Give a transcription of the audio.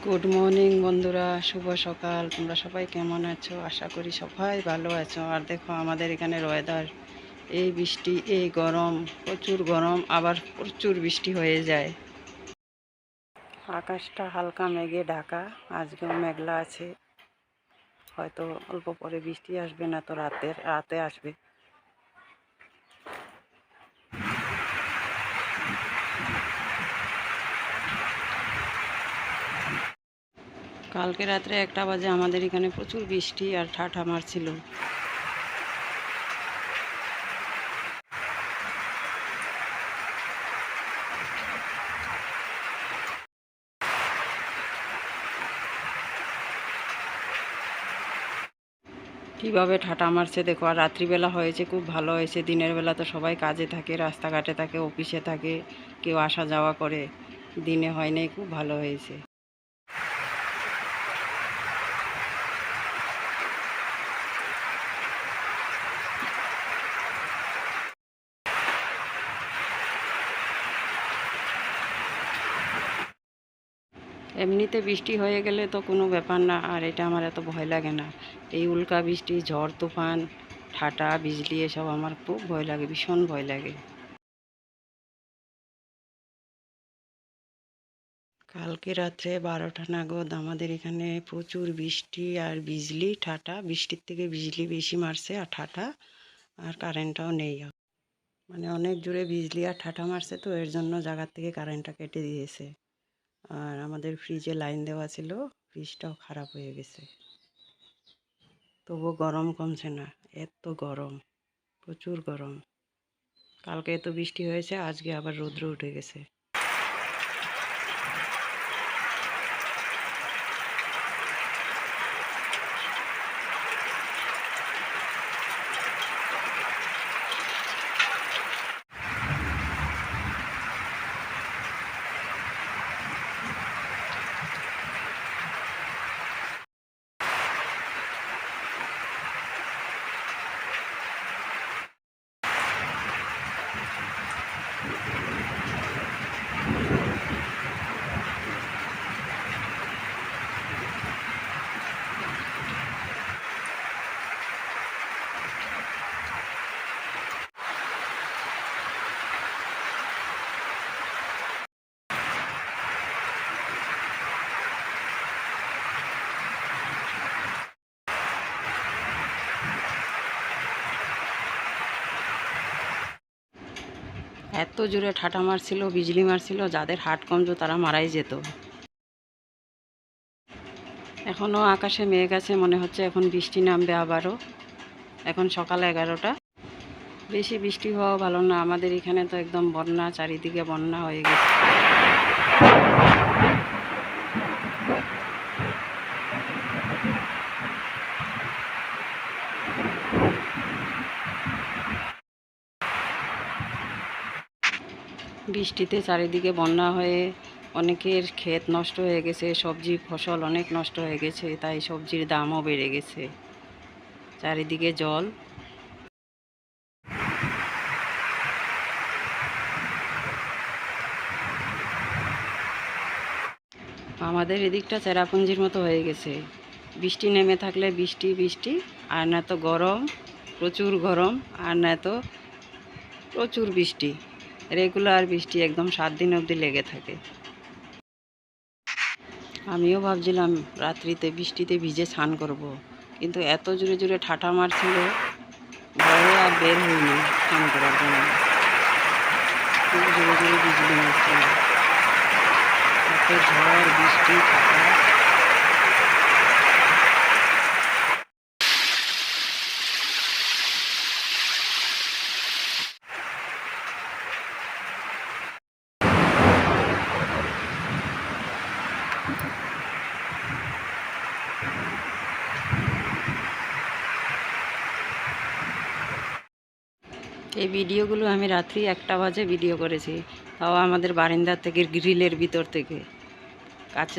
Good morning বন্ধুরা, শুভ সকাল। তোমরা সবাই কেমন আছো? আশা করি সবাই ভালো আছো। আর দেখো আমাদের এখানে ওয়েদার, এই বৃষ্টি, এই গরম, প্রচুর গরম, আবার প্রচুর বৃষ্টি হয়ে যায়। আকাশটা হালকা মেঘে ঢাকা, আজকেও মেঘলা আছে। হয়তো অল্প পরে বৃষ্টি আসবে, না তো রাতে আসবে। কালকে রাত্রে 1টা বাজে আমাদের এখানে প্রচুর বৃষ্টি আর ঠাঠা মারছিল। কীভাবে ঠাটা মারছে দেখো। আর রাত্রিবেলা হয়েছে খুব ভালো হয়েছে। দিনের বেলা তো সবাই কাজে থাকে, রাস্তাঘাটে থাকে, অফিসে থাকে, কেউ আসা যাওয়া করে। দিনে হয় নাই, খুব ভালো হয়েছে। এমনিতে বৃষ্টি হয়ে গেলে তো কোনো ব্যাপার না, আর এটা আমার এত ভয় লাগে না। এই উল্কা বৃষ্টি, ঝড় তুফান, ঠাটা বিজলি, এসব আমার খুব ভয় লাগে, ভীষণ ভয় লাগে। কালকে রাত্রে 12টা নাগাদ আমাদের এখানে প্রচুর বৃষ্টি আর বিজলি, ঠাটা। বৃষ্টির থেকে বিজলি বেশি মারছে আর ঠাটা, আর কারেন্টটাও নেই। মানে অনেক জোরে বিজলি আর ঠাটা মারছে, তো এর জন্য জায়গার থেকে কারেন্টটা কেটে দিয়েছে। আর আমাদের ফ্রিজে লাইন দেওয়া ছিল, ফ্রিজটাও খারাপ হয়ে গেছে। তবুও গরম কমছে না, এত গরম, প্রচুর গরম। কালকে এত বৃষ্টি হয়েছে, আজকে আবার রৌদ্র উঠে গেছে। এত জোরে ঠাটা মারছিল, বিজলি মারছিল, যাদের হাট কমজোর তারা মারাই যেত। এখনও আকাশে মেঘ আছে, মনে হচ্ছে এখন বৃষ্টি নামবে আবারও। এখন সকাল 11টা। বেশি বৃষ্টি হওয়া ভালো না, আমাদের এখানে তো একদম বন্যা, চারিদিকে বন্যা হয়ে গেছে। বৃষ্টিতে চারিদিকে বন্যা হয়ে অনেকের ক্ষেত নষ্ট হয়ে গেছে, সবজি ফসল অনেক নষ্ট হয়ে গেছে, তাই সবজির দামও বেড়ে গেছে। চারিদিকে জল। আমাদের এদিকটা চেরাপুঞ্জির মতো হয়ে গেছে। বৃষ্টি নেমে থাকলে বৃষ্টি বৃষ্টি, আর না তো গরম, প্রচুর গরম, আর না তো প্রচুর বৃষ্টি। রেগুলার বৃষ্টি একদম 7 দিন অবধি লেগে থাকে। আমিও ভাবছিলাম রাত্রিতে বৃষ্টিতে ভিজে স্নান করব, কিন্তু এত জোরে জোরে ঠাঠা মারছিল, ভয়ে আর বের হইনি স্নান করার জন্য। খুব জোরে জোরে বিজলি মারছিল, এত ঝড় বৃষ্টি ঠাঠা। এই ভিডিওগুলো আমি রাত্রি 1টা বাজে ভিডিও করেছি, তাও আমাদের বারান্দার থেকে, গ্রিলের ভিতর থেকে। কাছে